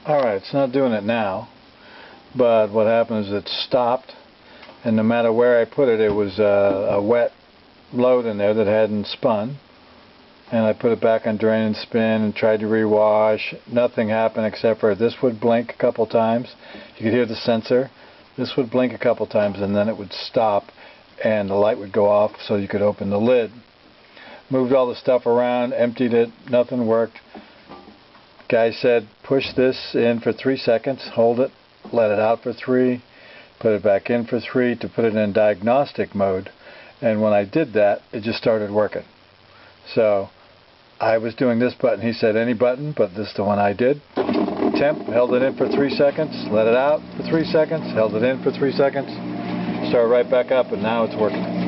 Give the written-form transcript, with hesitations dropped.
Alright, it's not doing it now, but what happened is it stopped, and no matter where I put it, it was a wet load in there that hadn't spun. And I put it back on drain and spin and tried to rewash. Nothing happened except for this would blink a couple times. You could hear the sensor. This would blink a couple times and then it would stop and the light would go off so you could open the lid. Moved all the stuff around, emptied it, nothing worked. Guy said push this in for 3 seconds, hold it, let it out for 3, put it back in for 3 to put it in diagnostic mode. And when I did that, it just started working. So I was doing this button, he said any button, but this is the one I did. Temp, held it in for 3 seconds, let it out for 3 seconds, held it in for 3 seconds, started right back up, and now it's working.